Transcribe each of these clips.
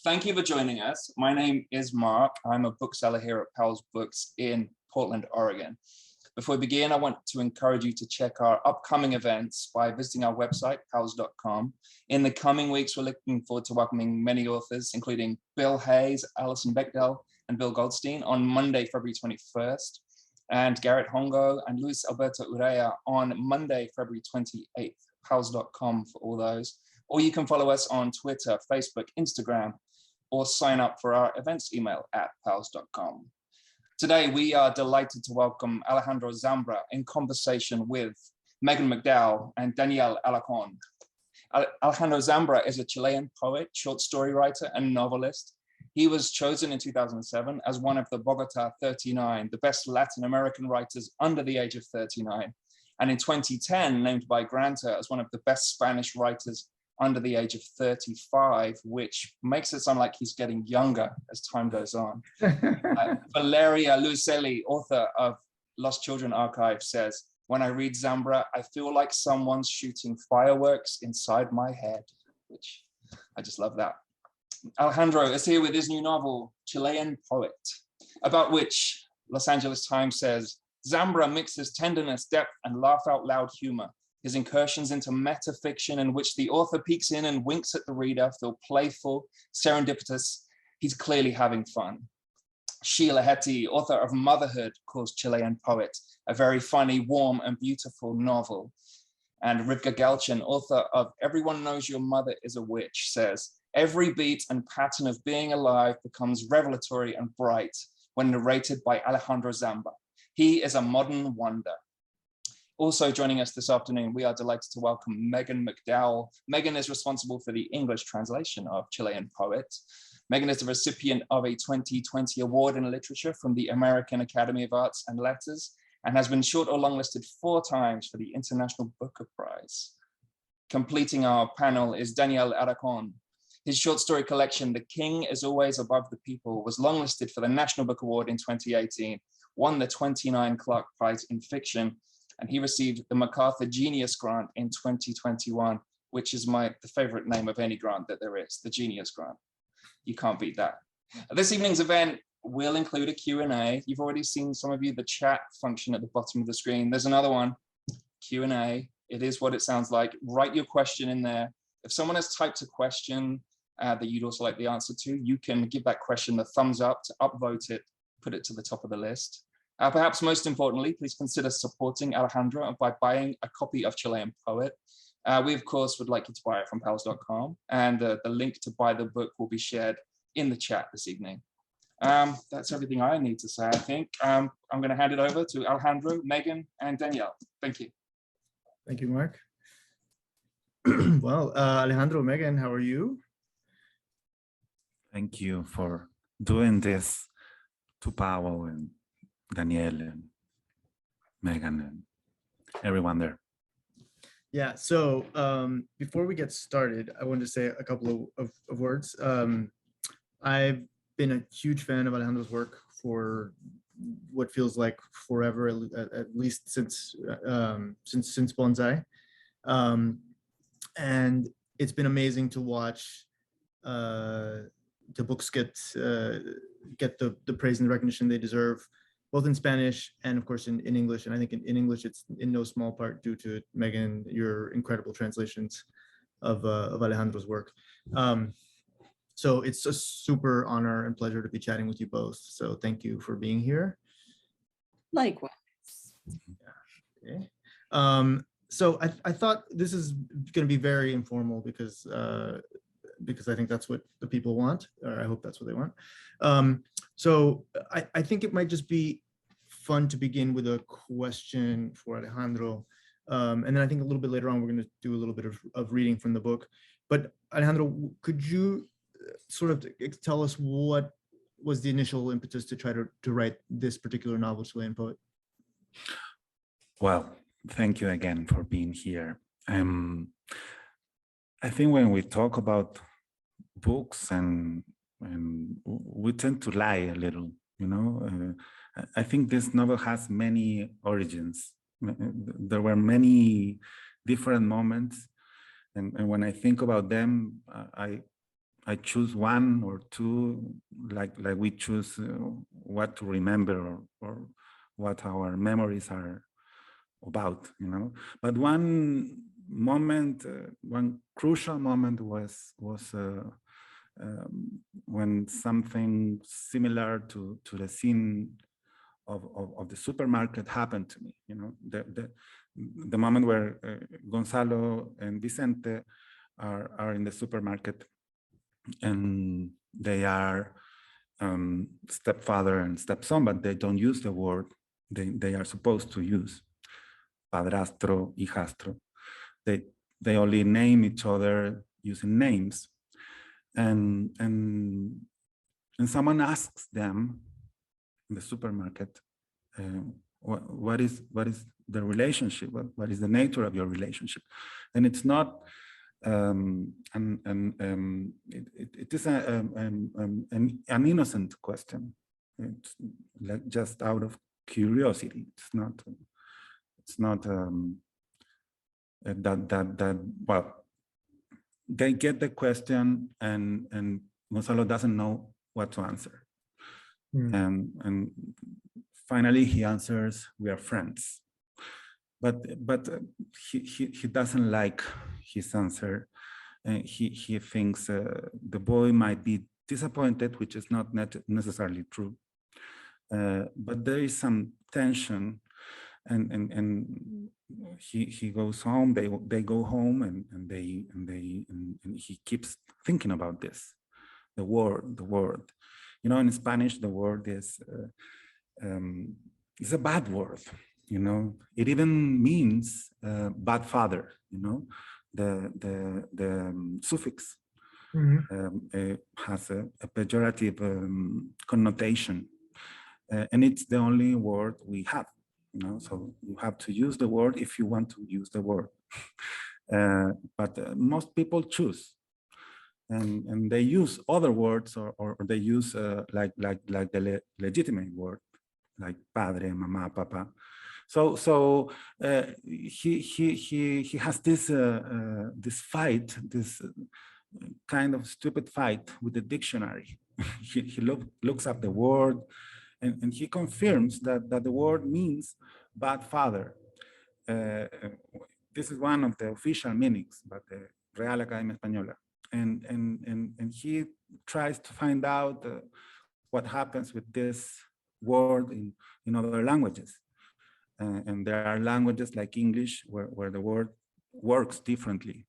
Thank you for joining us. My name is Mark. I'm a bookseller here at Powell's Books in Portland, Oregon. Before we begin, I want to encourage you to check our upcoming events by visiting our website, powells.com. In the coming weeks, we're looking forward to welcoming many authors, including Bill Hayes, Alison Bechdel, and Bill Goldstein on Monday, February 21st, and Garrett Hongo and Luis Alberto Urrea on Monday, February 28th. Powells.com for all those. Or you can follow us on Twitter, Facebook, Instagram, or sign up for our events email at powells.com. Today, we are delighted to welcome Alejandro Zambra in conversation with Megan McDowell and Daniel Alarcón. Alejandro Zambra is a Chilean poet, short story writer, and novelist. He was chosen in 2007 as one of the Bogota 39, the best Latin American writers under the age of 39. And in 2010, named by Granta as one of the best Spanish writers under the age of 35, which makes it sound like he's getting younger as time goes on. Valeria Luiselli, author of Lost Children Archive, says, "When I read Zambra, I feel like someone's shooting fireworks inside my head," which I just love that. Alejandro is here with his new novel, Chilean Poet, about which Los Angeles Times says, Zambra mixes tenderness, depth, and laugh out loud humor. His incursions into metafiction in which the author peeks in and winks at the reader feel playful, serendipitous. He's clearly having fun. Sheila Heti, author of Motherhood, calls Chilean Poet a very funny, warm, and beautiful novel. And Rivka Galchen, author of Everyone Knows Your Mother is a Witch, says, every beat and pattern of being alive becomes revelatory and bright when narrated by Alejandro Zambra. He is a modern wonder. Also joining us this afternoon, we are delighted to welcome Megan McDowell. Megan is responsible for the English translation of Chilean Poet. Megan is the recipient of a 2020 award in literature from the American Academy of Arts and Letters and has been short or longlisted 4 times for the International Booker Prize. Completing our panel is Daniel Alarcón. His short story collection, The King is Always Above the People, was longlisted for the National Book Award in 2018, won the 29 Clark Prize in Fiction, and he received the MacArthur Genius Grant in 2021, which is the favorite name of any grant that there is, the Genius Grant. You can't beat that. This evening's event will include a Q&A. You've already seen, some of you, the chat function at the bottom of the screen. There's another one, Q&A. It is what it sounds like. Write your question in there. If someone has typed a question that you'd also like the answer to, you can give that question the thumbs up to upvote it, put it to the top of the list. Perhaps most importantly, please consider supporting Alejandro by buying a copy of Chilean Poet. We, of course, would like you to buy it from powells.com, and the link to buy the book will be shared in the chat this evening. That's everything I need to say, I think. I'm going to hand it over to Alejandro, Megan, and Danielle. Thank you. Thank you, Mark. Well, Alejandro, Megan, how are you? Thank you for doing this to Powell and Daniel and Megan and everyone there. Yeah, so before we get started, I wanted to say a couple of words. I've been a huge fan of Alejandro's work for what feels like forever, at least since Bonsai. And it's been amazing to watch the books get the praise and the recognition they deserve, both in Spanish and, of course, in English. And I think in English, it's in no small part due to Megan, your incredible translations of Alejandro's work. So it's a super honor and pleasure to be chatting with you both. So thank you for being here. Likewise. Yeah. Okay. So I thought this is going to be very informal because I think that's what the people want, or I hope that's what they want. So I think it might just be fun to begin with a question for Alejandro. And then I think a little bit later on, we're going to do a little bit of reading from the book. But Alejandro, could you sort of tell us what was the initial impetus to try to write this particular novel, Chilean Poet? Well, thank you again for being here. I think when we talk about books and we tend to lie a little, you know. I think this novel has many origins. There were many different moments, and when I think about them, I choose one or two, like we choose what to remember or what our memories are about, you know. But one moment, one crucial moment was when something similar to the scene of the supermarket happened to me. You know, the moment where Gonzalo and Vicente are in the supermarket, and they are stepfather and stepson, but they don't use the word they are supposed to use, padrastro, hijastro. They only name each other using names, and someone asks them in the supermarket, what is the relationship? What is the nature of your relationship? And it's not. It is an innocent question. It's like just out of curiosity. It's not that well. They get the question, and Gonzalo doesn't know what to answer. And finally he answers, "We are friends." But he doesn't like his answer. He thinks the boy might be disappointed, which is not necessarily true. But there is some tension, and he goes home. They go home, and he keeps thinking about this. The word. You know, in Spanish, the word is a bad word. You know, it even means bad father. You know, the suffix has a pejorative connotation, and it's the only word we have. You know, so you have to use the word if you want to use the word. But most people choose, and they use other words, or they use like the legitimate word, like padre, mama, papa. So he has this fight, this kind of stupid fight with the dictionary. he looks up the word, and he confirms that the word means bad father. This is one of the official meanings, but the Real Academia Española. And he tries to find out what happens with this word in other languages. And there are languages like English where the word works differently.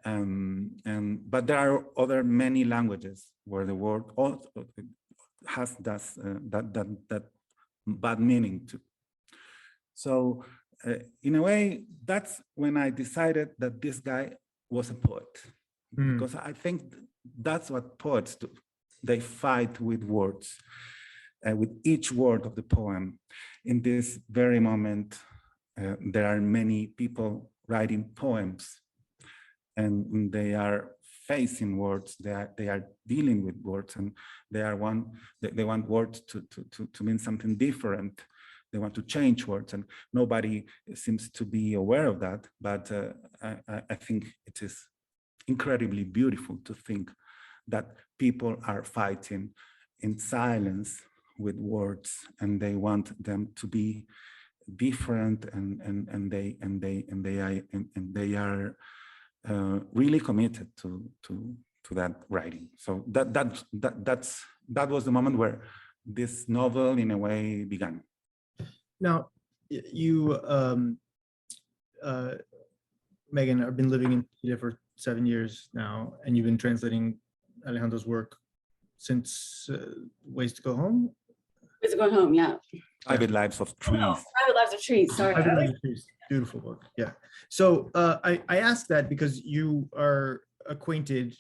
But there are other many languages where the word also has that bad meaning too. So in a way, that's when I decided that this guy was a poet. Because I think that's what poets do. They fight with words, with each word of the poem. In this very moment, there are many people writing poems, and they are facing words. They are dealing with words, and they want words to mean something different. They want to change words, and nobody seems to be aware of that. But I think it is incredibly beautiful to think that people are fighting in silence with words, and they want them to be different, and they are really committed to that writing. So that was the moment where this novel, in a way, began. Now, you, Megan, have been living in Chile for 7 years now, and you've been translating Alejandro's work since Ways to Go Home? Ways to Go Home, yeah. Private Lives of Trees. Oh, Private Lives of Trees, sorry. Private Lives of Trees, beautiful book, yeah. So I asked that because you are acquainted,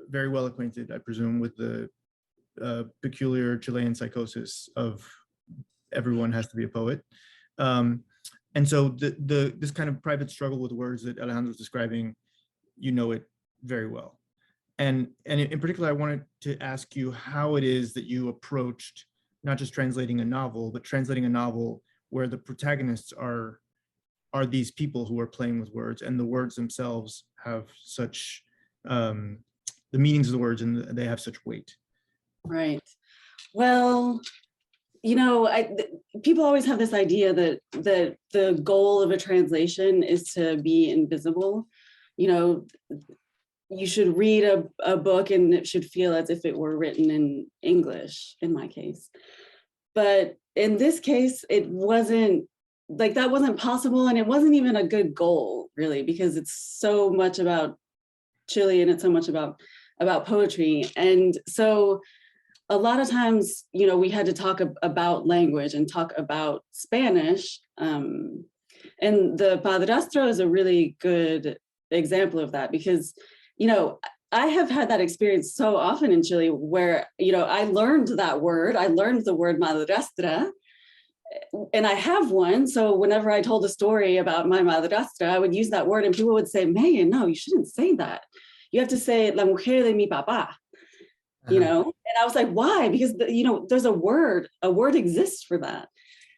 very well acquainted, I presume, with the peculiar Chilean psychosis of everyone has to be a poet. And so this kind of private struggle with words that Alejandro's describing, you know it very well. And in particular, I wanted to ask you how it is that you approached not just translating a novel, but translating a novel where the protagonists are these people who are playing with words, and the words themselves have such, the meanings of the words, and they have such weight. Right. Well, you know, people always have this idea that the goal of a translation is to be invisible. You know, you should read a book and it should feel as if it were written in English, in my case. But in this case, it wasn't like that wasn't possible, and it wasn't even a good goal, really, because it's so much about Chile and it's so much about poetry. And so a lot of times, you know, we had to talk about language and talk about Spanish. And the padrastro is a really good example of that, because, you know, I have had that experience so often in Chile where, you know, I learned that word, I learned the word madrastra, and I have one. So whenever I told a story about my madrastra, I would use that word and people would say, Megan, no, you shouldn't say that. You have to say la mujer de mi papá, you know? And I was like, why? Because, you know, there's a word exists for that.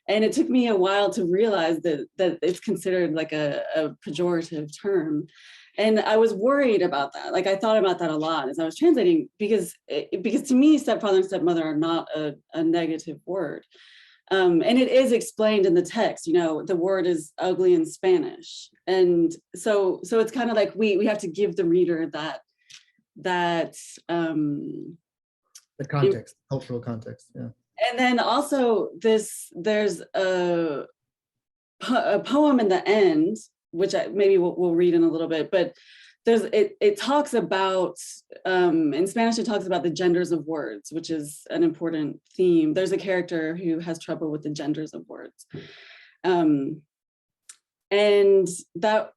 And it took me a while to realize that it's considered like a pejorative term. And I was worried about that. Like, I thought about that a lot as I was translating, because to me, stepfather and stepmother are not a negative word. And it is explained in the text, you know, the word is ugly in Spanish. And so it's kind of like we have to give the reader that The context, cultural context, yeah. And then also there's a poem in the end, which maybe we'll read in a little bit, but it talks about, in Spanish, it talks about the genders of words, which is an important theme. There's a character who has trouble with the genders of words. And that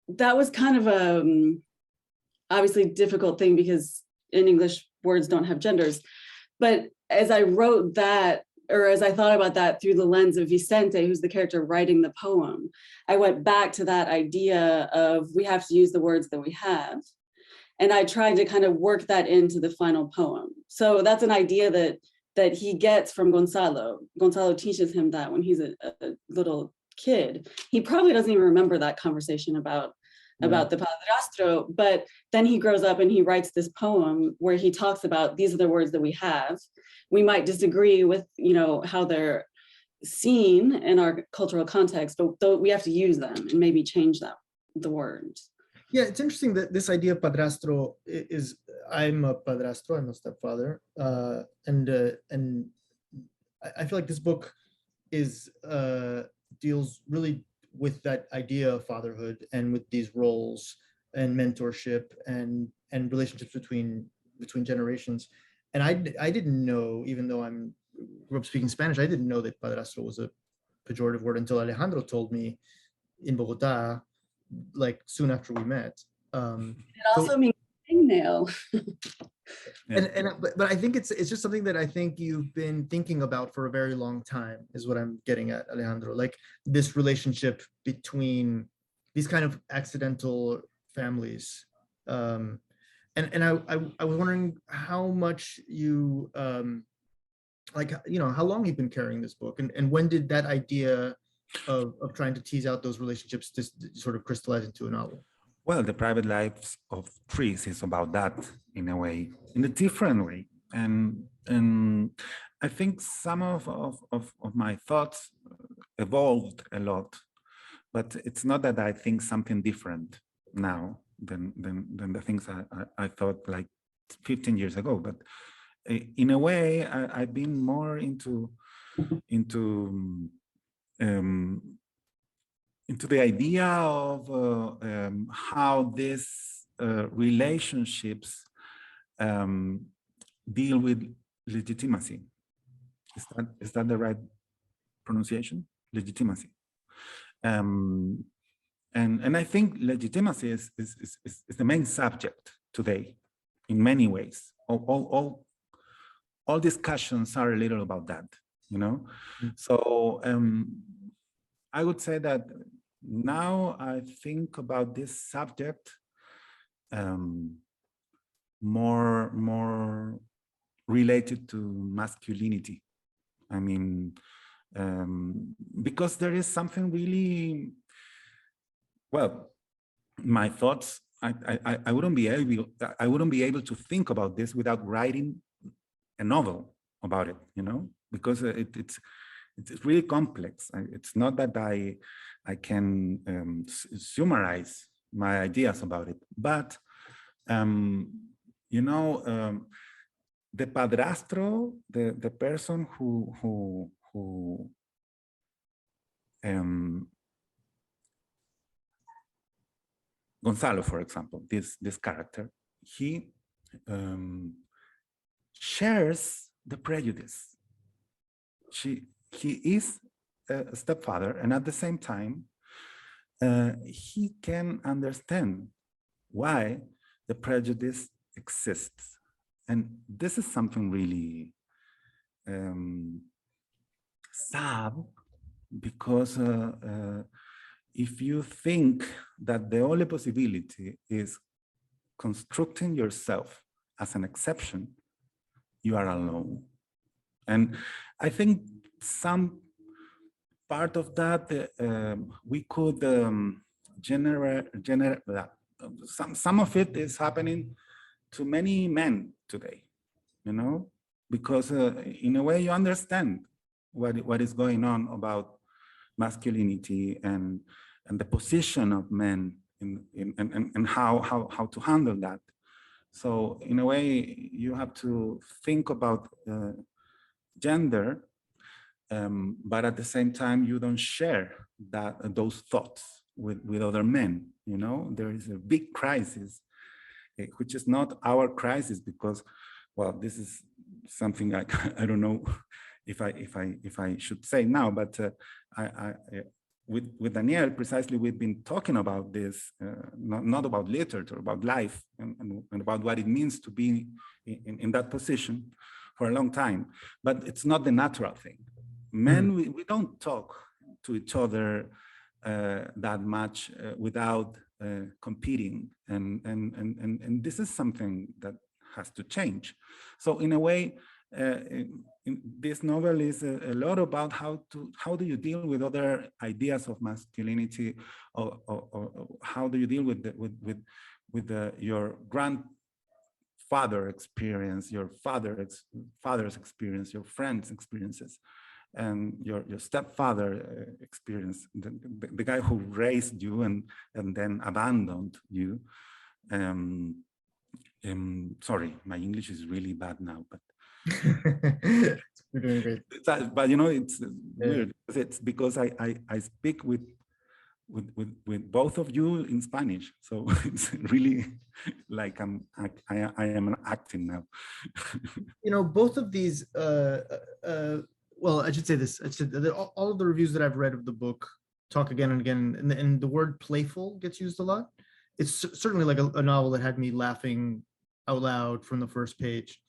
was kind of a obviously difficult thing, because in English, words don't have genders. But as I wrote that, or as I thought about that through the lens of Vicente, who's the character writing the poem, I went back to that idea of we have to use the words that we have. And I tried to kind of work that into the final poem. So that's an idea that he gets from Gonzalo. Gonzalo teaches him that when he's a little kid. He probably doesn't even remember that conversation about the padrastro, but then he grows up and he writes this poem where he talks about these are the words that we have. We might disagree with, you know, how they're seen in our cultural context, but we have to use them and maybe change the words. Yeah, it's interesting that this idea of padrastro is, I'm a padrastro, I'm a stepfather, and I feel like this book deals really with that idea of fatherhood and with these roles and mentorship and relationships between generations. And I didn't know, even though I grew up speaking Spanish, I didn't know that padrastro was a pejorative word until Alejandro told me in Bogota, like soon after we met. It also means hangnail. But I think it's just something that I think you've been thinking about for a very long time, is what I'm getting at, Alejandro. Like this relationship between these kind of accidental families. And I was wondering how much you like, you know, how long you've been carrying this book, and when did that idea of trying to tease out those relationships just sort of crystallize into a novel? Well, the private lives of trees is about that in a way, in a different way. And I think some of my thoughts evolved a lot, but it's not that I think something different now than the things I thought like 15 years ago. But in a way, I've been more into the idea of how these relationships deal with legitimacy. Is that the right pronunciation? Legitimacy. And I think legitimacy is the main subject today in many ways. All discussions are a little about that, you know? So I would say that now I think about this subject more related to masculinity. I mean, because there is something really, well, my thoughts I wouldn't be able to think about this without writing a novel about it, you know, because it's really complex. It's not that I can summarize my ideas about it, but you know, the padrastro, the person who Gonzalo, for example, this character, he shares the prejudice. He is a stepfather, and at the same time, he can understand why the prejudice exists. And this is something really sad, because if you think that the only possibility is constructing yourself as an exception, you are alone. And I think some part of that we could some of it is happening to many men today, you know, because in a way you understand what is going on about masculinity and the position of men and how to handle that. So in a way, you have to think about gender, but at the same time, you don't share those thoughts with other men. You know, there is a big crisis, which is not our crisis, because, well, this is something I don't know if I should say now, but with Daniel, precisely, we've been talking about this, not about literature, about life, and about what it means to be in that position for a long time. But it's not the natural thing. Men, we don't talk to each other that much without competing, and this is something that has to change. So in a way, this novel is a lot about how do you deal with other ideas of masculinity, or how do you deal with your grandfather experience, your father's experience, your friends' experiences, and your stepfather experience, the guy who raised you and then abandoned you. Sorry, my English is really bad now, but we're doing great. But you know, it's weird. It's because I speak with both of you in Spanish, so it's really like I am acting now. You know, both of these. Well, I should say this. All of the reviews that I've read of the book talk again and again, and the word "playful" gets used a lot. It's certainly like a novel that had me laughing out loud from the first page.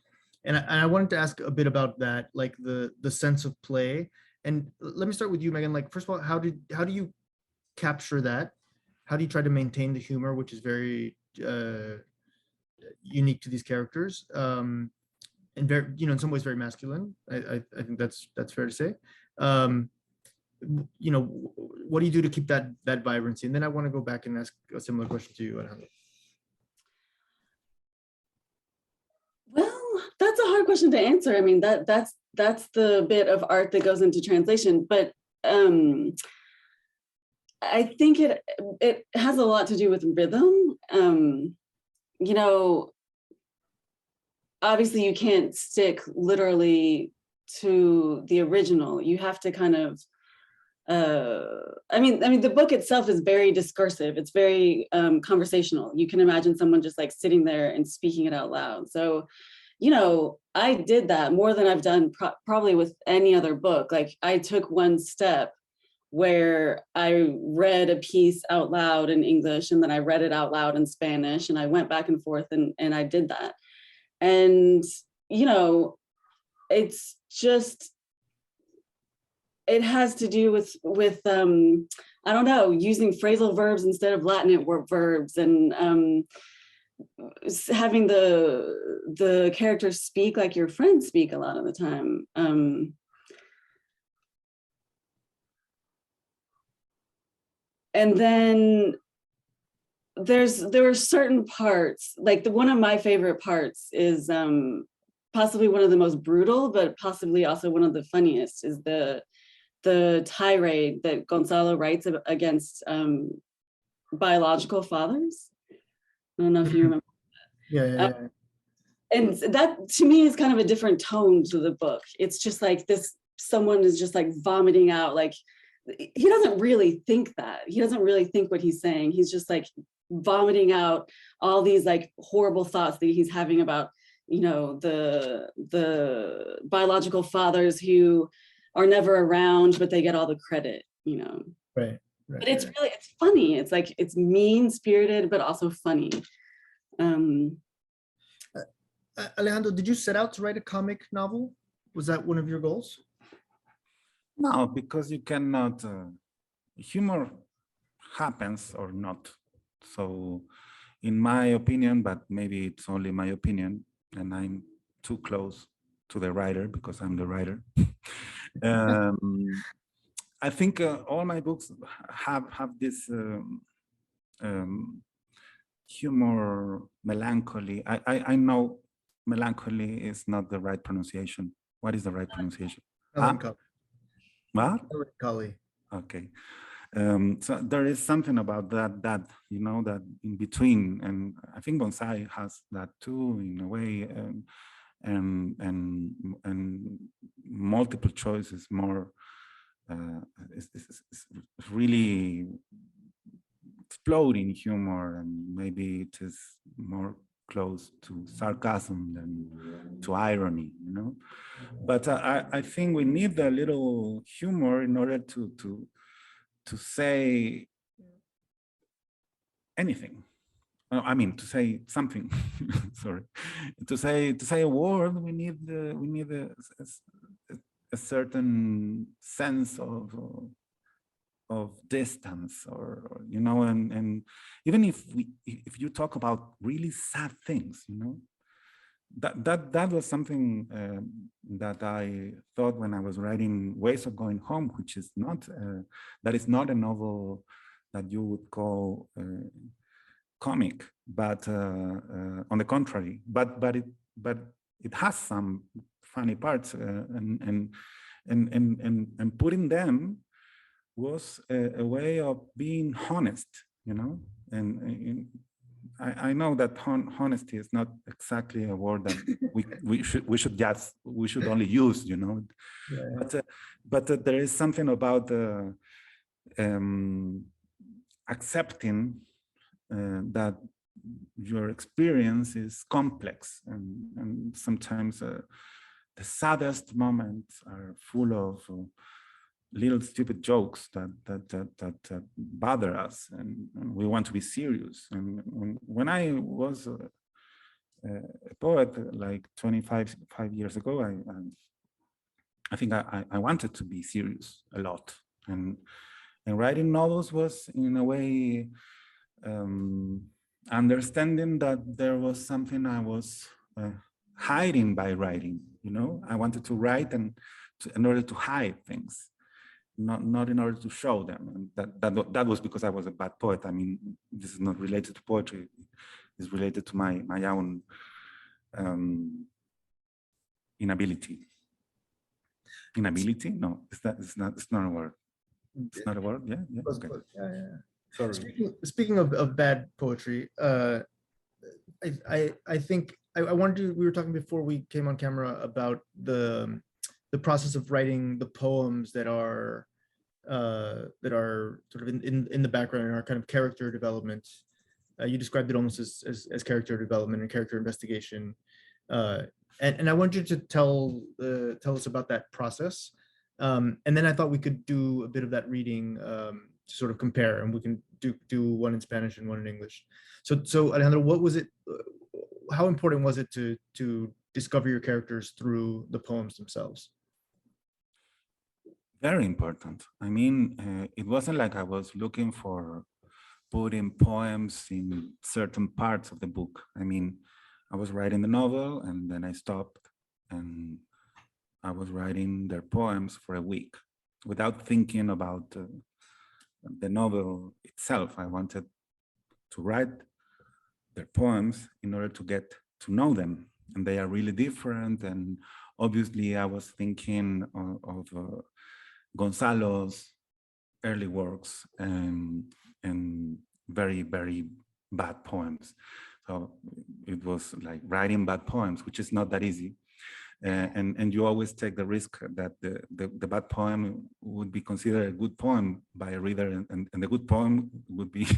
And I wanted to ask a bit about that, like the sense of play. And let me start with you, Megan. Like, first of all, how do you capture that? How do you try to maintain the humor, which is very unique to these characters, and very, you know, in some ways very masculine. I think that's fair to say. You know, what do you do to keep that vibrancy? And then I want to go back and ask a similar question to you, Alejandro. Well, that's a hard question to answer. I mean, that's the bit of art that goes into translation, but I think it has a lot to do with rhythm. You know, obviously you can't stick literally to the original. You have to kind of I mean the book itself is very discursive. It's very conversational. You can imagine someone just like sitting there and speaking it out loud. So, you know, I did that more than I've done probably with any other book. Like, I took one step where I read a piece out loud in English, and then I read it out loud in Spanish, and I went back and forth, and I did that. And, you know, it's just, it has to do with I don't know, using phrasal verbs instead of Latin verbs, and having the characters speak like your friends speak a lot of the time. And then there were certain parts, like one of my favorite parts is possibly one of the most brutal, but possibly also one of the funniest, is the tirade that Gonzalo writes against biological fathers. I don't know if you remember. Yeah. And that to me is kind of a different tone to the book. It's just like this, someone is just like vomiting out, like he doesn't really think that. He doesn't really think what he's saying. He's just like vomiting out all these like horrible thoughts that he's having about, you know, the biological fathers who are never around, but they get all the credit, you know. Right. But it's really, it's funny. It's like, it's mean-spirited, but also funny. Alejandro, did you set out to write a comic novel? Was that one of your goals? No, because you cannot, humor happens or not. So in my opinion, but maybe it's only my opinion, and I'm too close to the writer because I'm the writer. I think all my books have this humor, melancholy. I know melancholy is not the right pronunciation. What is the right pronunciation? Melancholy. What? Melancholy. Okay. So there is something about that, you know, that in between, and I think bonsai has that too in a way, and multiple choices more. It's really exploding humor, and maybe it is more close to sarcasm than to irony, you know. But I think we need a little humor in order to say anything. I mean, to say something. Sorry, to say a word, we need a certain sense of distance, or you know, and even if you talk about really sad things, you know, that was something that I thought when I was writing Ways of Going Home, which is not that is not a novel that you would call comic, but on the contrary, but it has some funny parts, and putting them was a way of being honest, you know. And I know that honesty is not exactly a word that we should only use, you know. Yeah. But there is something about accepting that your experience is complex, and sometimes the saddest moments are full of little stupid jokes that bother us, and we want to be serious. And when I was a poet like 25 years ago, I think I wanted to be serious a lot, and writing novels was in a way understanding that there was something I was hiding by writing. You know, I wanted to write in order to hide things, not in order to show them. And that was because I was a bad poet. I mean, this is not related to poetry. It's related to my own inability. Inability? No, it's not a word. It's not a word. Yeah. Okay. Yeah. Sorry. Speaking of bad poetry, I think I wanted to. We were talking before we came on camera about the process of writing the poems that are sort of in the background and are kind of character development. You described it almost as character development and character investigation, and I want you to tell us about that process, and then I thought we could do a bit of that reading to sort of compare, and we can do one in Spanish and one in English. So Alejandro, what was it? How important was it to discover your characters through the poems themselves? Very important. I mean, it wasn't like I was looking for putting poems in certain parts of the book. I mean, I was writing the novel and then I stopped, and I was writing their poems for a week without thinking about the novel itself. I wanted to write their poems in order to get to know them, and they are really different. And obviously, I was thinking of Gonzalo's early works and very, very bad poems. So it was like writing bad poems, which is not that easy. And you always take the risk that the bad poem would be considered a good poem by a reader, and the good poem would be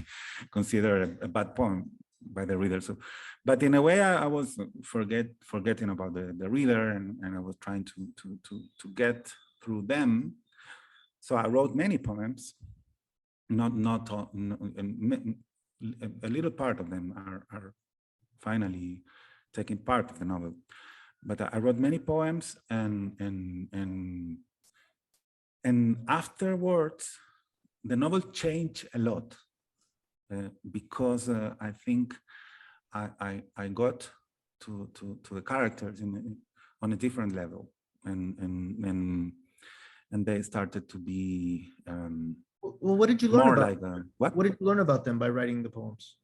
considered a bad poem by the reader. So, but in a way, I was forgetting about the reader, and I was trying to get through them. So I wrote many poems, not all, a little part of them are finally taking part of the novel. But I wrote many poems, and afterwards, the novel changed a lot because I think I got to the characters on a different level, and they started to be well, what did you learn more about like what did you learn about them by writing the poems?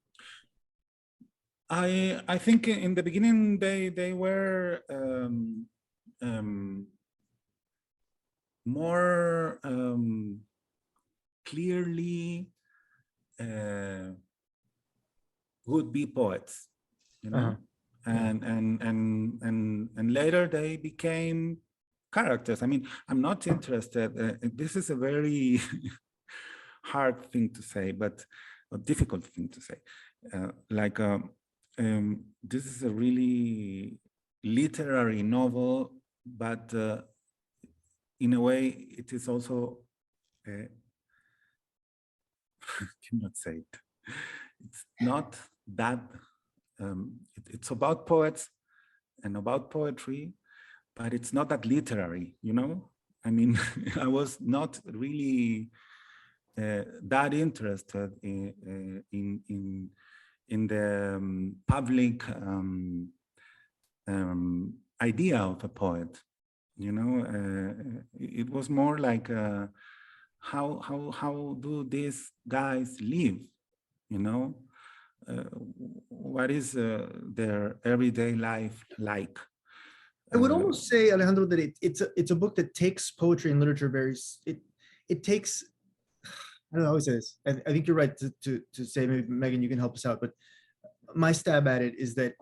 I think in the beginning they were more clearly would-be poets, you know, and later they became characters. I mean, I'm not interested. This is a very hard thing to say, but a difficult thing to say. This is a really literary novel, but in a way, it is also, cannot say it. It's not that, it's about poets and about poetry, but it's not that literary, you know? I mean, I was not really that interested in the public idea of a poet, you know. It was more like how do these guys live, you know? What is their everyday life like? I would almost say, Alejandro, that it's a book that takes poetry and literature very. It takes. I don't know how to say this. I think you're right to say, maybe Megan, you can help us out. But my stab at it is that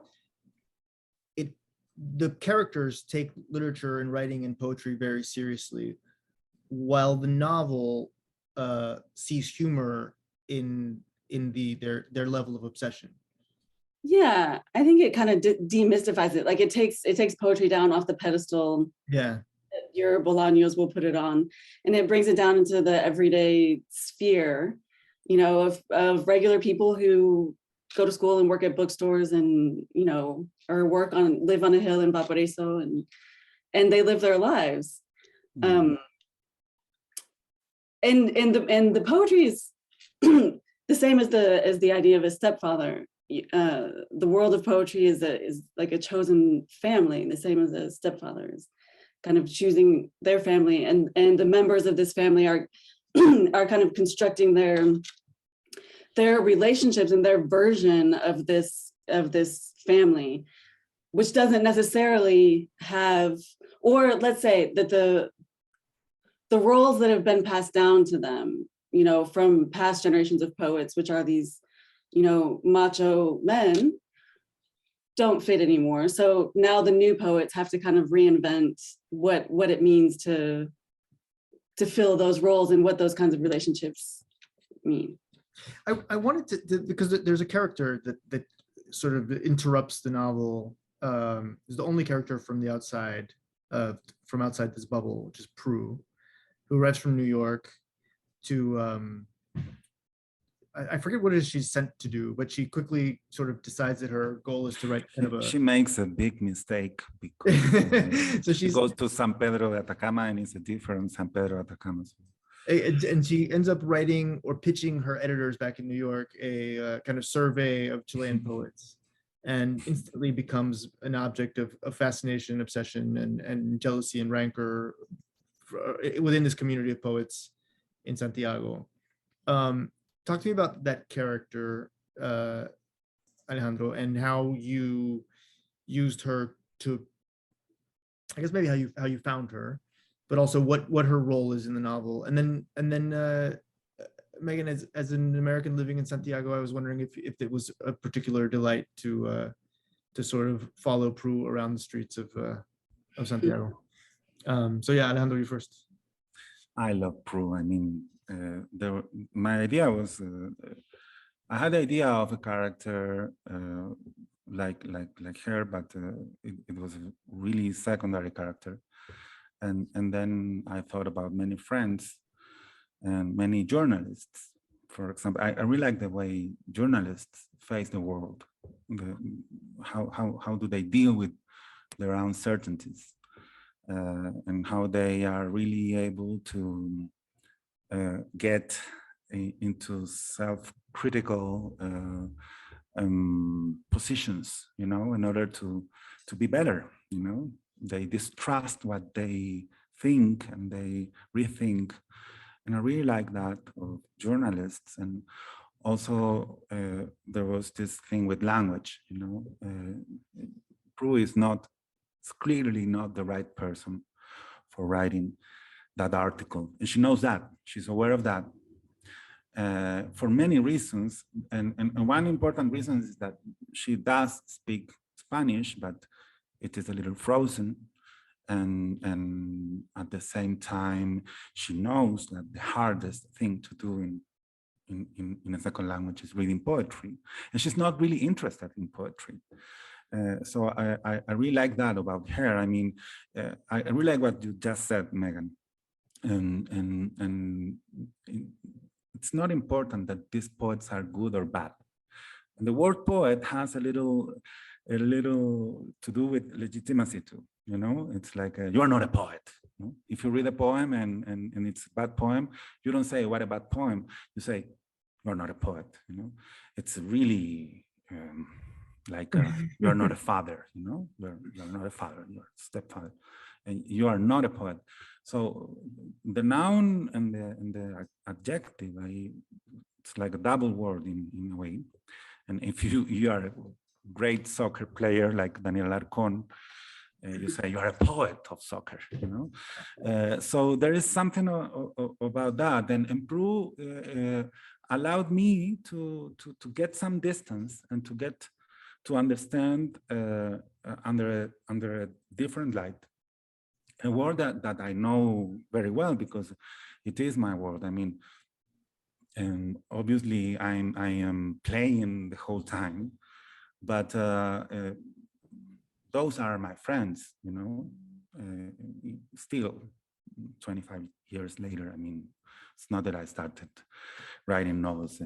the characters take literature and writing and poetry very seriously, while the novel sees humor in their level of obsession. Yeah, I think it kind of demystifies it. Like it takes poetry down off the pedestal. Yeah. Your Bolaños will put it on, and it brings it down into the everyday sphere, you know, of regular people who go to school and work at bookstores, and you know, or live on a hill in Valparaiso, and they live their lives. And the poetry is the same as the idea of a stepfather. The world of poetry is like a chosen family, the same as a stepfather is kind of choosing their family, and the members of this family are are kind of constructing their relationships and their version of this family, which doesn't necessarily have, or let's say that the roles that have been passed down to them, you know, from past generations of poets, which are these, you know, macho men, don't fit anymore. So now the new poets have to kind of reinvent what it means to fill those roles and what those kinds of relationships mean. I wanted to because there's a character that sort of interrupts the novel. Is the only character from outside this bubble, which is Prue, who arrives from New York to I forget what it is she's sent to do, but she quickly sort of decides that her goal is to write kind of a. She makes a big mistake because so she goes to San Pedro de Atacama, and it's a different San Pedro de Atacama. And she ends up writing or pitching her editors back in New York a kind of survey of Chilean poets, and instantly becomes an object of fascination, obsession, and jealousy and rancor within this community of poets in Santiago. Talk to me about that character Alejandro, and how you used her to, I guess maybe how you found her, but also what her role is in the novel. And then Megan, as an American living in Santiago, I was wondering if it was a particular delight to sort of follow Prue around the streets of Santiago. So yeah, Alejandro, you first. I love Prue. I mean, my idea was, I had the idea of a character like her, but it was a really secondary character. And then I thought about many friends and many journalists. For example, I really like the way journalists face the world. How do they deal with their uncertainties, and how they are really able to get into self-critical positions, you know, in order to be better. You know, they distrust what they think and they rethink. And I really like that of journalists. And also there was this thing with language, you know. Prue is clearly not the right person for writing that article. And she knows that, she's aware of that. For many reasons, and one important reason is that she does speak Spanish, but it is a little frozen. And at the same time, she knows that the hardest thing to do in a second language is reading poetry, and she's not really interested in poetry. So I really like that about her. I mean, I really like what you just said, Megan, and it's not important that these poets are good or bad. And the word poet has a little to do with legitimacy too. You know, it's like you are not a poet. You know? If you read a poem and it's a bad poem, you don't say what a bad poem. You say you're not a poet. You know, it's really like you're not a father. You know, you're not a father. You're a stepfather, and you are not a poet. So the noun and the adjective, it's like a double word in a way. And if you are a great soccer player like Daniel Alarcón, you say you are a poet of soccer, you know. So there is something about that, and Prue allowed me to get some distance and to understand under a different light, a word that I know very well because it is my word. I mean, and obviously I am playing the whole time, but those are my friends, you know, still 25 years later. I mean, it's not that I started writing novels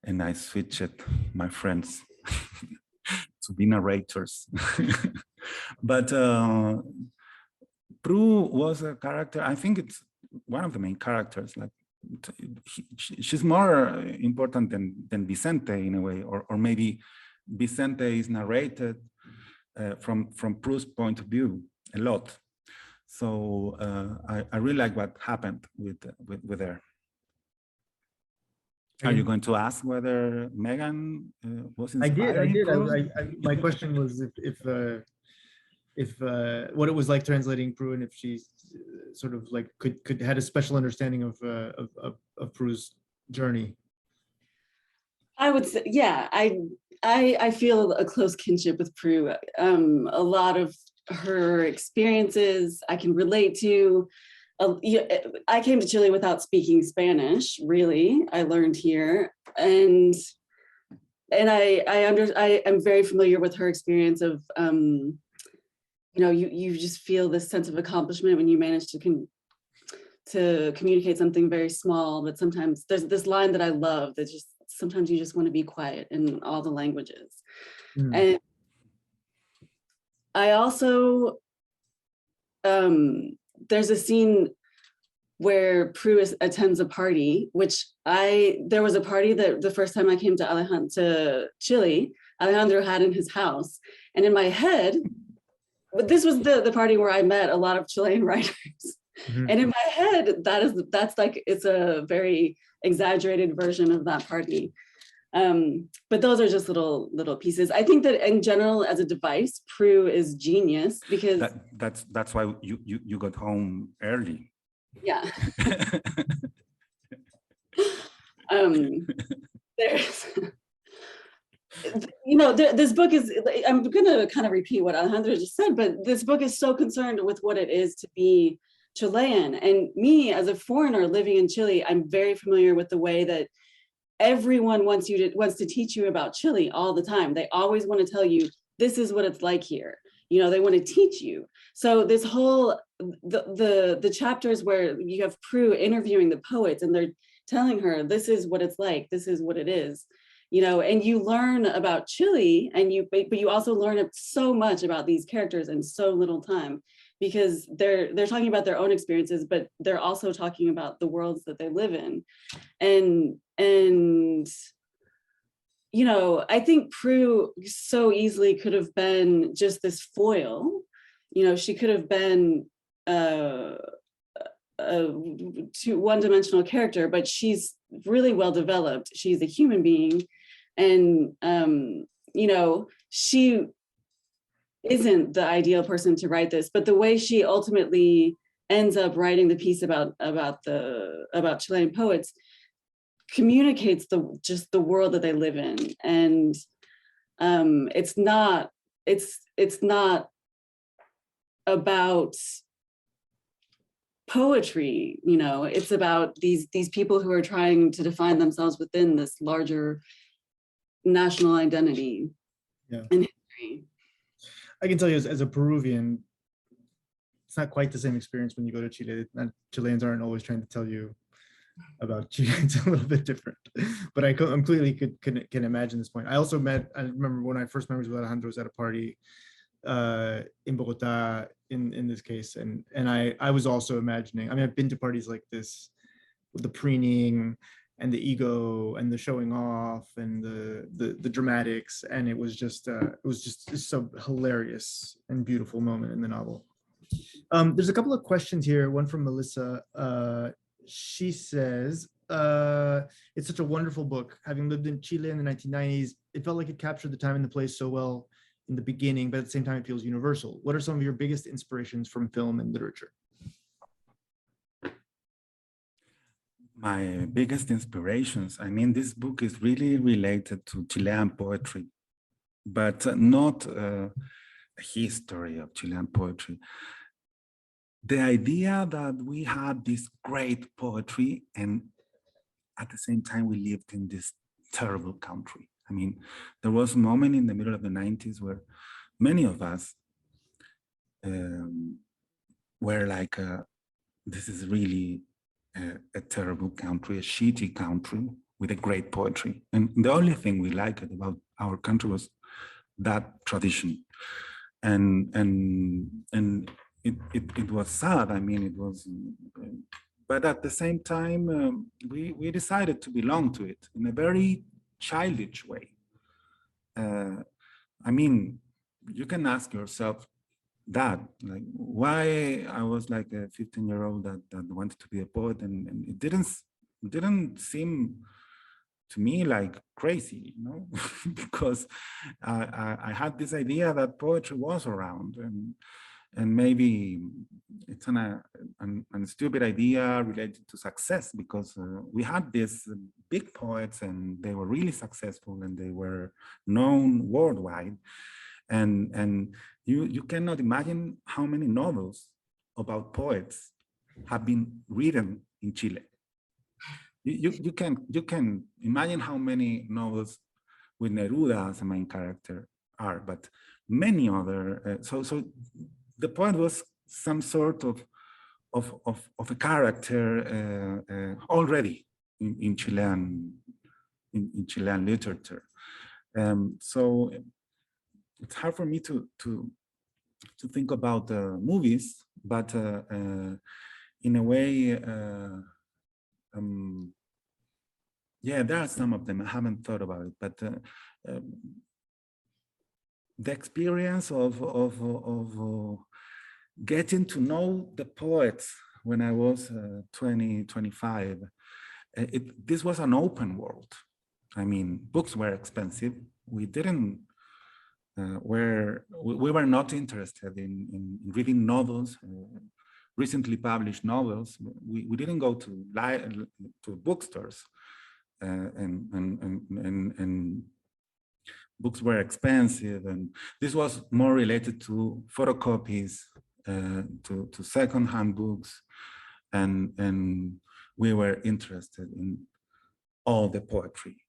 and I switched my friends to be narrators. But Prue was a character, I think it's one of the main characters. Like she's more important than Vicente in a way, or maybe Vicente is narrated from Prue's point of view a lot. So I really like what happened with her. Are you going to ask whether Megan was inspired? I did. My question was if what it was like translating Prue, and if she sort of like could had a special understanding of Prue's journey. I would say, yeah, I feel a close kinship with Prue. A lot of her experiences I can relate to. I came to Chile without speaking Spanish, really. I learned here, and I am very familiar with her experience of, you know, you just feel this sense of accomplishment when you manage to communicate something very small, but sometimes there's this line that I love that just, sometimes you just want to be quiet in all the languages. And I also, there's a scene where Prue attends a party, which there was a party that the first time I came to Chile, Alejandro had in his house. And in my head, but this was the party where I met a lot of Chilean writers. And in my head, that's like, it's a very exaggerated version of that party. But those are just little pieces. I think that in general, as a device, Prue is genius because that's why you got home early. Yeah. There's, this book is, I'm going to kind of repeat what Alejandro just said, but this book is so concerned with what it is to be Chilean. And me as a foreigner living in Chile, I'm very familiar with the way that everyone wants to teach you about Chile all the time. They always want to tell you, this is what it's like here. They want to teach you. So this whole, the chapters where you have Prue interviewing the poets and they're telling her, this is what it's like, this is what it is, and you learn about Chile, but you also learn so much about these characters in so little time, because they're talking about their own experiences, but they're also talking about the worlds that they live in. And I think Prue so easily could have been just this foil. She could have been a one-dimensional character, but she's really well developed. She's a human being, and she isn't the ideal person to write this. But the way she ultimately ends up writing the piece about Chilean poets communicates the world that they live in, and it's not about poetry, it's about these people who are trying to define themselves within this larger national identity. And history. I can tell you as a Peruvian, it's not quite the same experience when you go to Chile. Chileans aren't always trying to tell you about Chile. It's a little bit different, but I completely can imagine this point. I remember when I first met with Alejandro was at a party in Bogota in this case, and I was also imagining, I've been to parties like this with the preening and the ego and the showing off and the dramatics, and it was just so hilarious and beautiful moment in the novel. There's a couple of questions here, one from Melissa. She says, it's such a wonderful book. Having lived in Chile in the 1990s, it felt like it captured the time and the place so well in the beginning, but at the same time, it feels universal. What are some of your biggest inspirations from film and literature? My biggest inspirations, this book is really related to Chilean poetry, but not a history of Chilean poetry. The idea that we had this great poetry and at the same time we lived in this terrible country. There was a moment in the middle of the 90s where many of us were like, this is really a terrible country, a shitty country with a great poetry. And the only thing we liked about our country was that tradition. And it was sad. It was, but at the same time, we decided to belong to it in a very childish way. You can ask yourself that, like, why I was like a 15-year-old that wanted to be a poet, and it didn't seem to me like crazy, because I had this idea that poetry was around, and maybe it's a stupid idea related to success, because we had these big poets and they were really successful and they were known worldwide. And you cannot imagine how many novels about poets have been written in Chile. You can imagine how many novels with Neruda as a main character are, but many other. So the poet was some sort of a character already in Chilean literature. So it's hard for me to think about movies, but in a way, yeah, there are some of them. I haven't thought about it, but the experience of getting to know the poets when I was 20, 25, this was an open world. I mean, books were expensive. We didn't, we were not interested in reading novels, recently published novels. We didn't go to bookstores, and books were expensive, and this was more related to photocopies, to secondhand books, and we were interested in all the poetry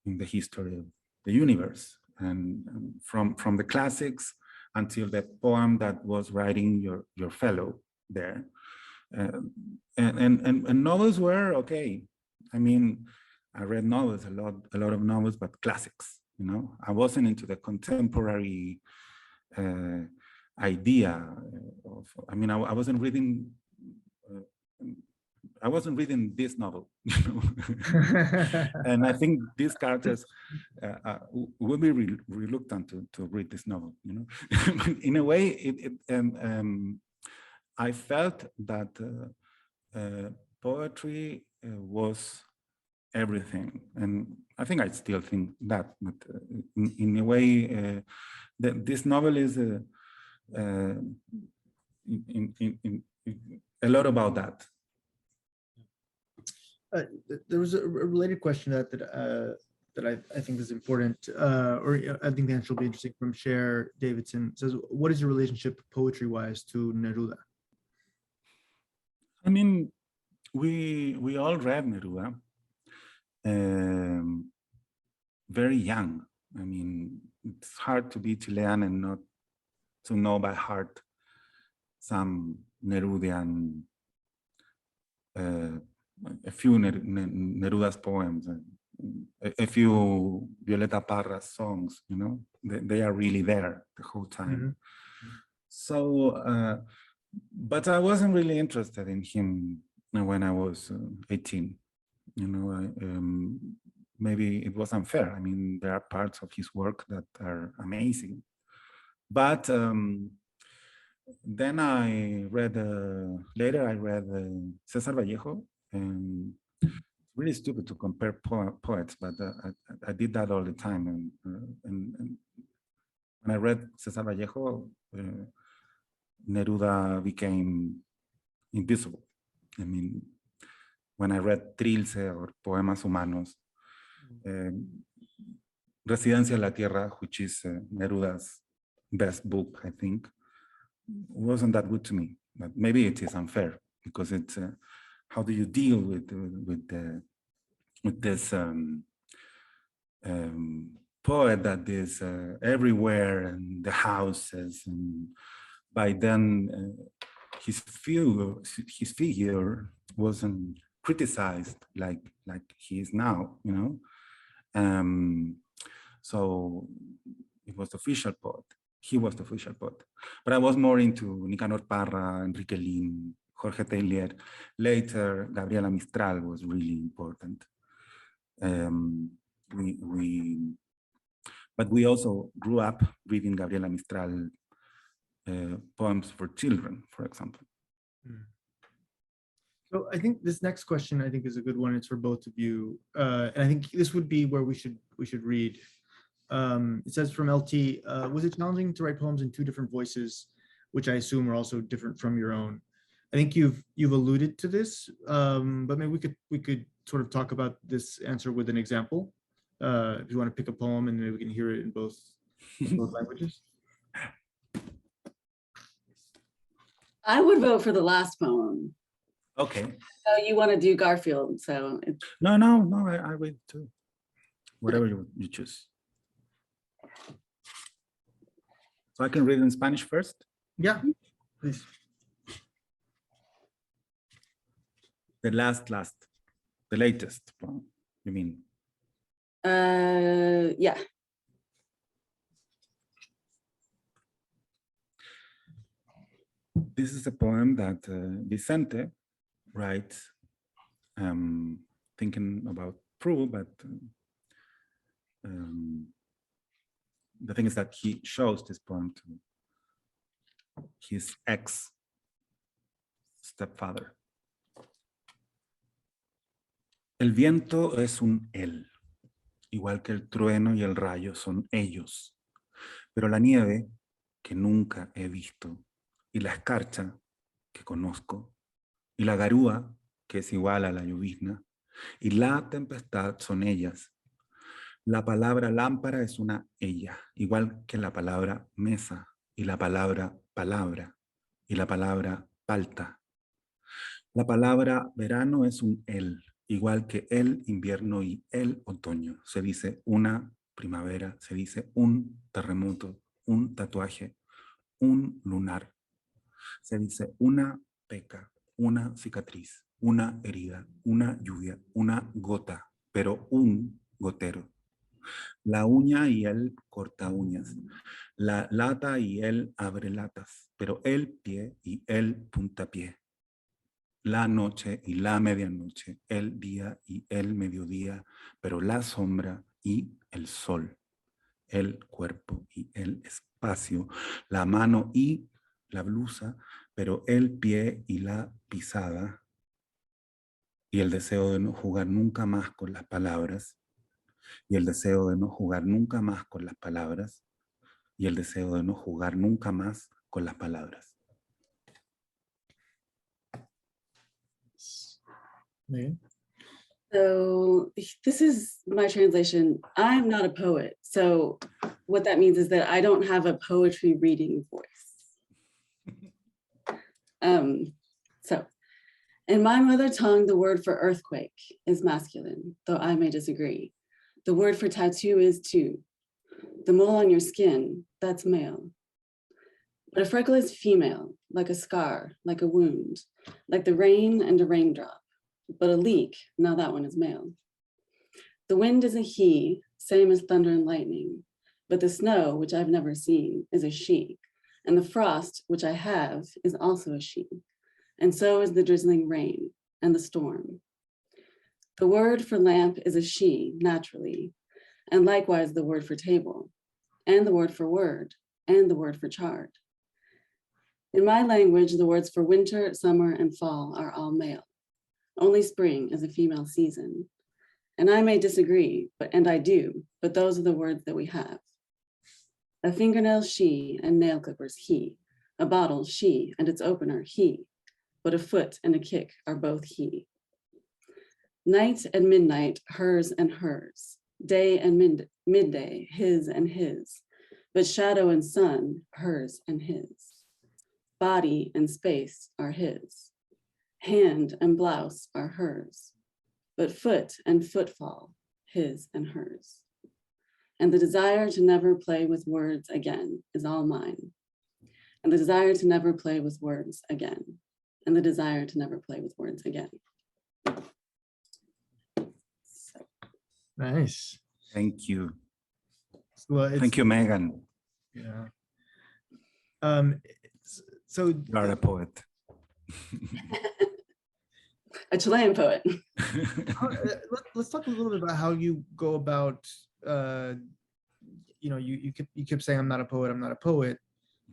in the history of the universe, and from the classics until the poem that was writing your fellow there, and novels were okay. I mean, I read novels a lot of novels, but classics. You know, I wasn't into the contemporary idea of. I mean, I wasn't reading. I wasn't reading this novel, you know? And I think these characters will be reluctant to read this novel, you know? In a way, I felt that poetry was everything. And I think I still think that, but in a way, this novel is a lot about that. There was a related question that I think is important, or I think the answer will be interesting, from Cher Davidson. It says, what is your relationship poetry-wise to Neruda? I mean, we all read Neruda very young. I mean, it's hard to be Chilean and not to know by heart some Nerudian, a few Neruda's poems, a few Violeta Parra's songs, you know, they are really there the whole time. Mm-hmm. So, but I wasn't really interested in him when I was 18. You know, maybe it was unfair. I mean, there are parts of his work that are amazing. But then I read, later I read César Vallejo, and it's really stupid to compare poets, but I did that all the time. And when I read César Vallejo, Neruda became invisible. I mean, when I read Trilce or Poemas Humanos, Residencia en la Tierra, which is Neruda's best book, I think, wasn't that good to me. But maybe it is unfair because it's how do you deal with this poet that is everywhere in the houses, and by then his figure wasn't criticized like he is now, you know. So it was the official poet. He was the official poet. But I was more into Nicanor Parra, Enrique Lin, Jorge Taylor. Later, Gabriela Mistral was really important. But we also grew up reading Gabriela Mistral poems for children, for example. So I think this next question, I think, is a good one. It's for both of you. And I think this would be where we should read. It says from LT, was it challenging to write poems in two different voices, which I assume are also different from your own? I think you've alluded to this, but maybe we could sort of talk about this answer with an example. If you want to pick a poem, and maybe we can hear it in both languages. I would vote for the last poem. Okay. So you want to do Garfield? So no, I read too. Whatever you choose. So I can read in Spanish first? Yeah, please. The latest poem, you mean? Yeah. This is a poem that Vicente writes, thinking about Prue, but the thing is that he shows this poem to his ex-stepfather. El viento es un él, igual que el trueno y el rayo son ellos. Pero la nieve, que nunca he visto, y la escarcha, que conozco, y la garúa, que es igual a la llovizna, y la tempestad son ellas. La palabra lámpara es una ella, igual que la palabra mesa, y la palabra palabra, y la palabra palta. La palabra verano es un él, igual que el invierno y el otoño. Se dice una primavera, se dice un terremoto, un tatuaje, un lunar. Se dice una peca, una cicatriz, una herida, una lluvia, una gota, pero un gotero. La uña y el corta uñas. La lata y él abre latas, pero el pie y el puntapié. La noche y la medianoche, el día y el mediodía, pero la sombra y el sol, el cuerpo y el espacio, la mano y la blusa, pero el pie y la pisada, y el deseo de no jugar nunca más con las palabras, y el deseo de no jugar nunca más con las palabras, y el deseo de no jugar nunca más con las palabras. Megan? So this is my translation. I'm not a poet. So what that means is that I don't have a poetry reading voice. So in my mother tongue, the word for earthquake is masculine, though I may disagree. The word for tattoo is two. The mole on your skin, that's male. But a freckle is female, like a scar, like a wound, like the rain and a raindrop. But a leak, now that one is male. The wind is a he, same as thunder and lightning. But the snow, which I've never seen, is a she. And the frost, which I have, is also a she. And so is the drizzling rain and the storm. The word for lamp is a she, naturally. And likewise the word for table, and the word for word, and the word for chart. In my language, the words for winter, summer, and fall are all male. Only spring is a female season. And I may disagree, and I do, but those are the words that we have. A fingernail, she, and nail clippers, he. A bottle, she, and its opener, he. But a foot and a kick are both he. Night and midnight, hers and hers. Day and midday, his and his. But shadow and sun, hers and his. Body and space are his. Hand and blouse are hers, but foot and footfall, his and hers. And the desire to never play with words again is all mine. And the desire to never play with words again. And the desire to never play with words again. Nice. Thank you. Well, Thank you, Megan. Yeah. So You are a poet. A Chilean poet. let's talk a little bit about how you go about, you kept saying, I'm not a poet,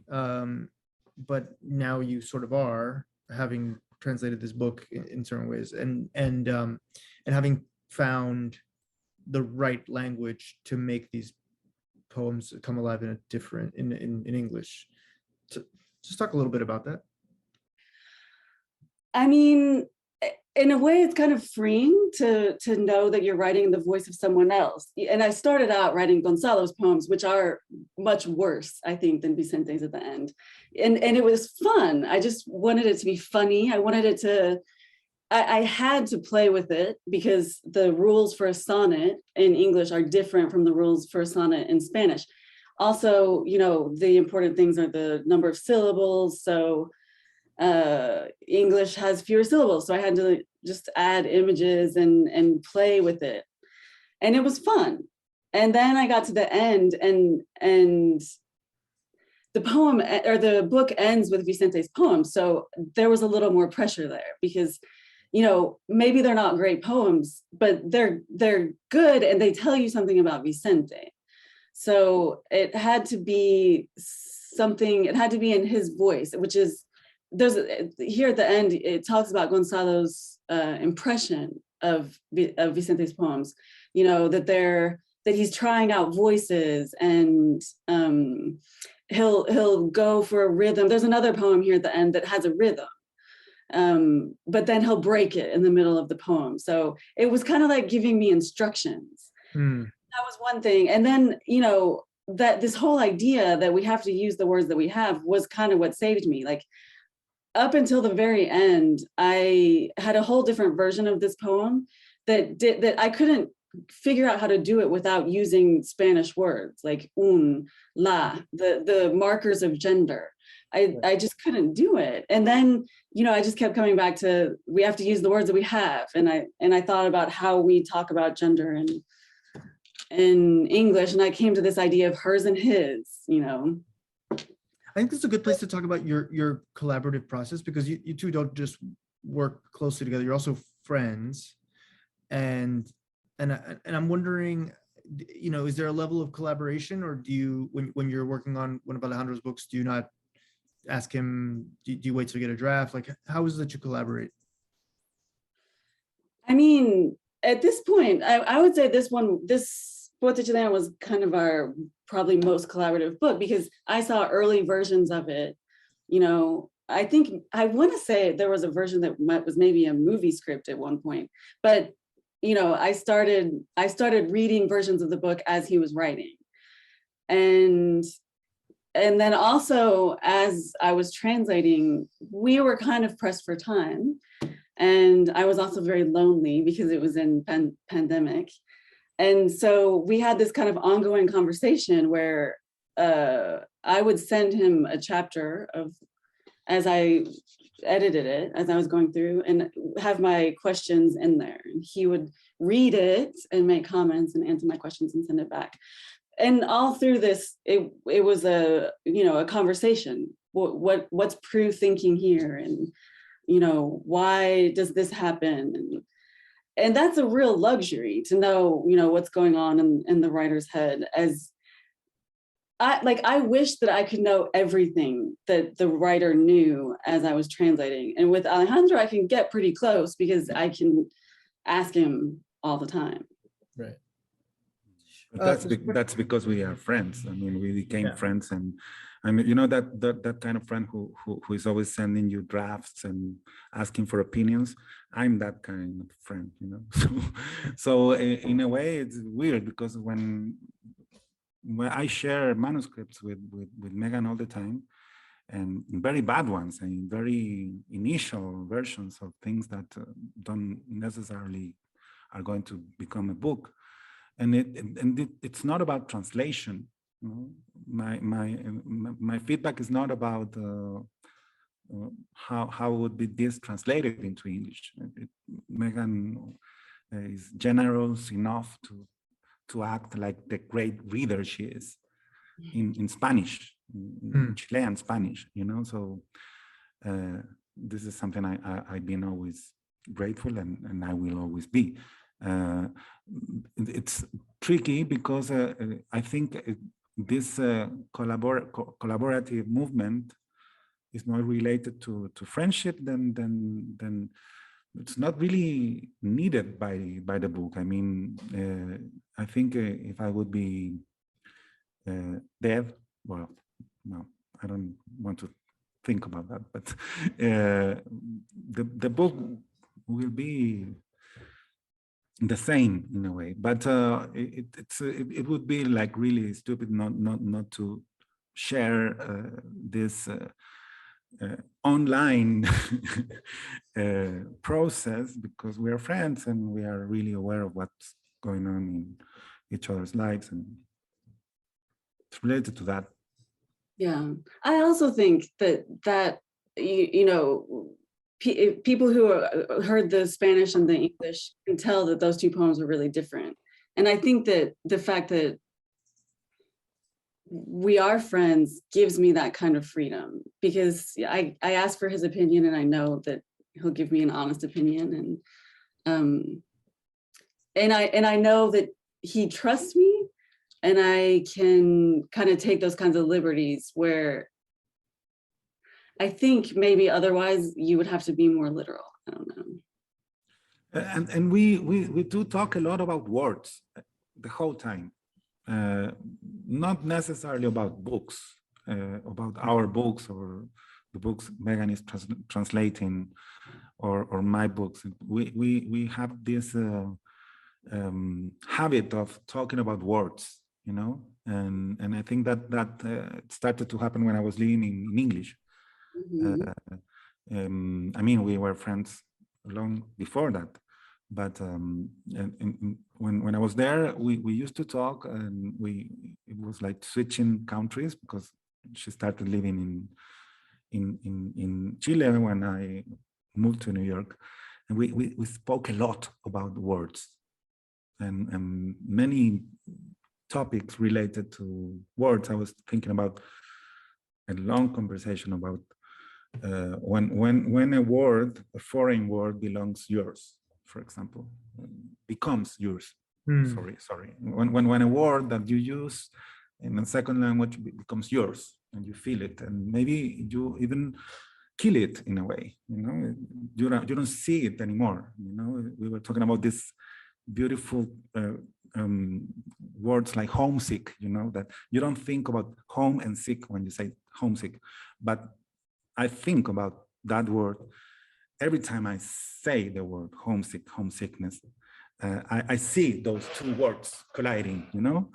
but now you sort of are, having translated this book in certain ways, and having found the right language to make these poems come alive in a different, in English. So just talk a little bit about that. I mean, in a way, it's kind of freeing to know that you're writing the voice of someone else. And I started out writing Gonzalo's poems, which are much worse, I think, than Vicente's at the end. And it was fun. I just wanted it to be funny. I wanted it to, I had to play with it because the rules for a sonnet in English are different from the rules for a sonnet in Spanish. Also, the important things are the number of syllables. So English has fewer syllables, so I had to just add images and play with it, and it was fun. And then I got to the end, and the poem, or the book, ends with Vicente's poem, so there was a little more pressure there because maybe they're not great poems, but they're good and they tell you something about Vicente. So it had to be something, it had to be in his voice, which is, here at the end, it talks about Gonzalo's impression of Vicente's poems, that they're that he's trying out voices, and he'll go for a rhythm. There's another poem here at the end that has a rhythm, but then he'll break it in the middle of the poem. So it was kind of like giving me instructions. That was one thing. And then, you know, that this whole idea that we have to use the words that we have was kind of what saved me. Like, up until the very end, I had a whole different version of this poem that I couldn't figure out how to do it without using Spanish words like un, la, the markers of gender. I just couldn't do it. And then, you know, I just kept coming back to, we have to use the words that we have. And I thought about how we talk about gender in English. And I came to this idea of hers and his, you know. I think this is a good place to talk about your collaborative process, because you two don't just work closely together, you're also friends. And I'm wondering, you know, is there a level of collaboration, or do you, when you're working on one of Alejandro's books, do you not ask him, do you wait to get a draft? Like, how is it that you collaborate? I mean, at this point, I would say this Poeta Chilena was kind of our probably most collaborative book, because I saw early versions of it. You know, I think, I want to say there was a version that was maybe a movie script at one point, but you know, I started reading versions of the book as he was writing. And then also, as I was translating, we were kind of pressed for time. And I was also very lonely because it was in pandemic. And so we had this kind of ongoing conversation where I would send him a chapter of, as I edited it, as I was going through, and have my questions in there. And he would read it and make comments and answer my questions and send it back. And all through this, it was a, you know, a conversation. What's Prue thinking here? And, you know, why does this happen? And that's a real luxury to know, you know, what's going on in the writer's head. As I wish that I could know everything that the writer knew as I was translating. And with Alejandro, I can get pretty close because I can ask him all the time. Right. That's because we are friends. I mean, we became friends, and I mean, you know, that kind of friend who is always sending you drafts and asking for opinions. I'm that kind of friend, you know. So in a way, it's weird, because when I share manuscripts with Megan all the time, and very bad ones and very initial versions of things that don't necessarily are going to become a book. And it's not about translation. You know? My feedback is not about how would be this translated into English. Megan is generous enough to act like the great reader she is in Spanish, in Chilean Spanish. You know, so this is something I've been always grateful, and I will always be. It's tricky because I think this collaborative movement is more related to friendship than it's not really needed by the book. I mean, I think if I would be dead, well, no, I don't want to think about that, but the book will be the same in a way, but it would be like really stupid not to share this online process, because we are friends and we are really aware of what's going on in each other's lives, and it's related to that. Yeah, I also think that you know, people who heard the Spanish and the English can tell that those two poems are really different. And I think that the fact that we are friends gives me that kind of freedom, because I ask for his opinion and I know that he'll give me an honest opinion, and I know that he trusts me, and I can kind of take those kinds of liberties where I think maybe otherwise you would have to be more literal. I don't know. And we do talk a lot about words. the whole time, not necessarily about books, about our books or the books Megan is translating, or my books. We have this habit of talking about words, you know, and I think that started to happen when I was living in English. Mhm. I mean, we were friends long before that, but when I was there, we used to talk, and it was like switching countries, because she started living in Chile when I moved to New York, and we spoke a lot about words and many topics related to words. I was thinking about a long conversation about when a word, a foreign word, belongs yours, for example, becomes yours. Sorry. When a word that you use in a second language becomes yours, and you feel it, and maybe you even kill it in a way. You know, you don't see it anymore. You know, we were talking about this beautiful words like homesick. You know, that you don't think about home and sick when you say homesick, but I think about that word every time I say the word homesick, homesickness. I see those two words colliding, you know,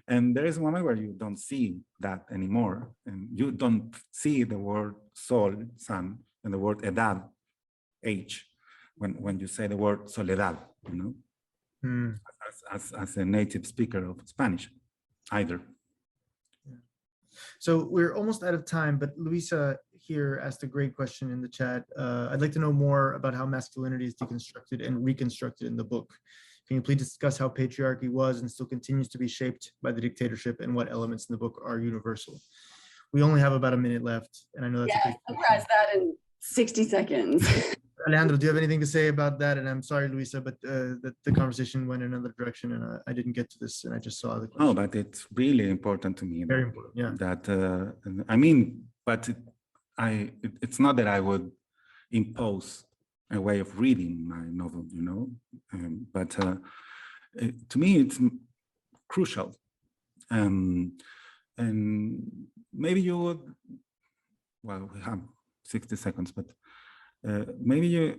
and there is a moment where you don't see that anymore, and you don't see the word sol, sun, and the word edad, age, when you say the word soledad, you know, as a native speaker of Spanish, either. So we're almost out of time, but Luisa here asked a great question in the chat. I'd like to know more about how masculinity is deconstructed and reconstructed in the book. Can you please discuss how patriarchy was and still continues to be shaped by the dictatorship, and what elements in the book are universal? We only have about a minute left, and I know that's a big question. Summarize that in 60 seconds. Alejandro, do you have anything to say about that? And I'm sorry, Luisa, but the conversation went in another direction, and I didn't get to this, and I just saw the question. Oh, but it's really important to me. Very important, yeah. That I mean, but it's not that I would impose a way of reading my novel, you know, but to me it's crucial. And maybe you would, well, we have 60 seconds, but maybe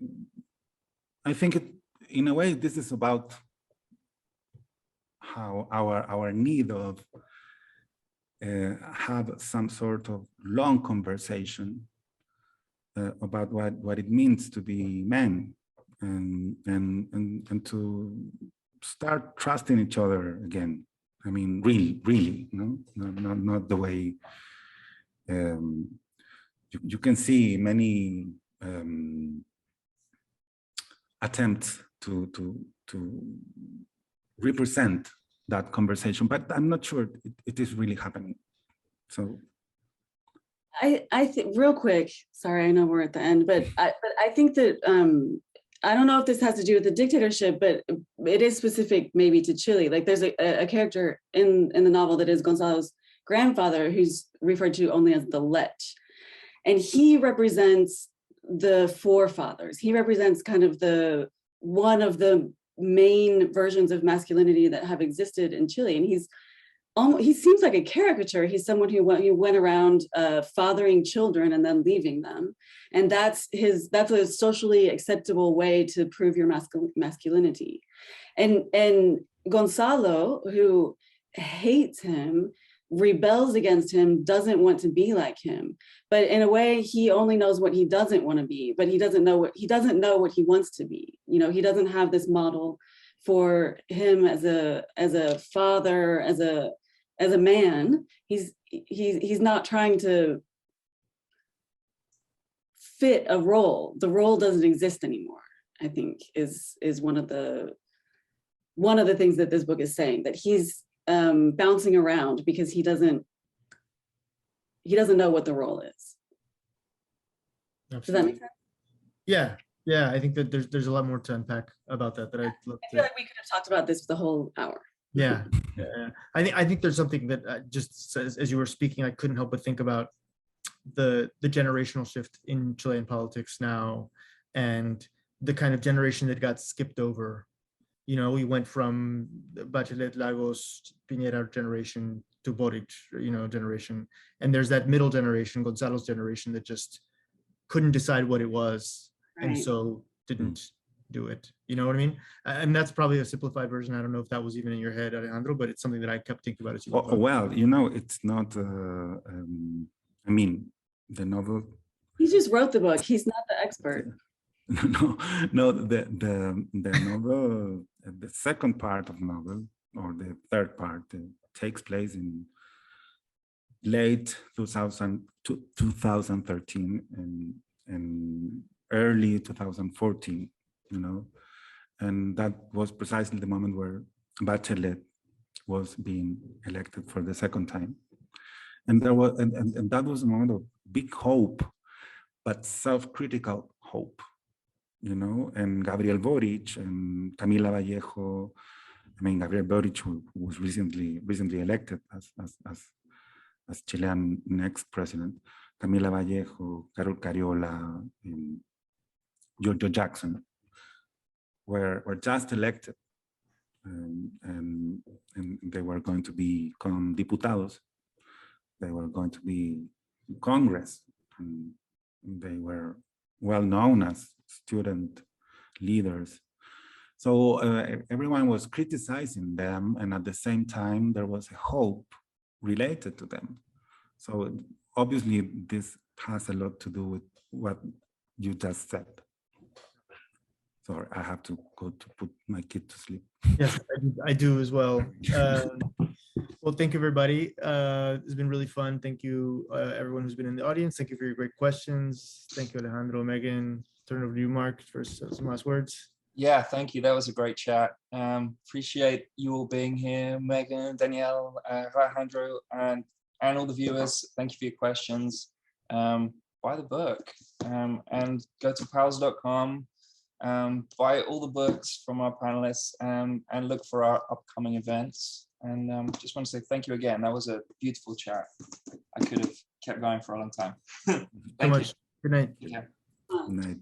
I think in a way this is about how our need of have some sort of long conversation about what it means to be men, and to start trusting each other again. I mean, really, no, not the way you can see many attempts to represent that conversation, but I'm not sure it is really happening. So I think real quick, sorry, I know we're at the end, but I think that I don't know if this has to do with the dictatorship, but it is specific maybe to Chile. Like there's a character in the novel that is Gonzalo's grandfather, who's referred to only as the Lech. And he represents the forefathers. He represents kind of one of the main versions of masculinity that have existed in Chile. And he seems like a caricature. He's someone who went around fathering children and then leaving them. And that's a socially acceptable way to prove your masculinity. And Gonzalo, who hates him, rebels against him, doesn't want to be like him. But in a way, he only knows what he doesn't want to be, but he doesn't know what he wants to be. You know, he doesn't have this model for him as a father, as a man. He's not trying to fit a role. The role doesn't exist anymore, I think is one of the things that this book is saying, that he's bouncing around because he doesn't know what the role is. Absolutely. Does that make sense? Yeah. I think that there's a lot more to unpack about that. I feel like we could have talked about this for the whole hour. Yeah. I think there's something that just as you were speaking, I couldn't help but think about the generational shift in Chilean politics now, and the kind of generation that got skipped over You know, we went from Bachelet, Lagos, Piñera generation to Boric, you know, generation. And there's that middle generation, Gonzalo's generation, that just couldn't decide what it was. And Right. so didn't do it. You know what I mean? And that's probably a simplified version. I don't know if that was even in your head, Alejandro, but it's something that I kept thinking about as you were talking. Well, you know, it's not, I mean, the novel. He just wrote the book. He's not the expert. No, the novel, the second part of the novel, or the third part, takes place in late 2013 and early 2014, you know, and that was precisely the moment where Bachelet was being elected for the second time, and there was and that was a moment of big hope, but self-critical hope. You know, and Gabriel Boric and Camila Vallejo. I mean, Gabriel Boric, who was recently elected as Chilean next president. Camila Vallejo, Carol Cariola, and Giorgio Jackson were just elected, and they were going to become diputados. They were going to be in Congress, and they were well known as student leaders. So everyone was criticizing them, and at the same time, there was a hope related to them. So obviously, this has a lot to do with what you just said. Sorry, I have to go to put my kid to sleep. Yes, I do as well. Well, thank you, everybody. It's been really fun. Thank you, everyone who's been in the audience. Thank you for your great questions. Thank you, Alejandro, Megan. Turn it over to you, Mark, for some last words. Yeah, thank you. That was a great chat. Appreciate you all being here, Megan, Danielle, Alejandro, and all the viewers. Thank you for your questions. Buy the book and go to powells.com. Buy all the books from our panelists and look for our upcoming events. And just want to say thank you again. That was a beautiful chat. I could have kept going for a long time. Thank you. Good night. Yeah. Good night.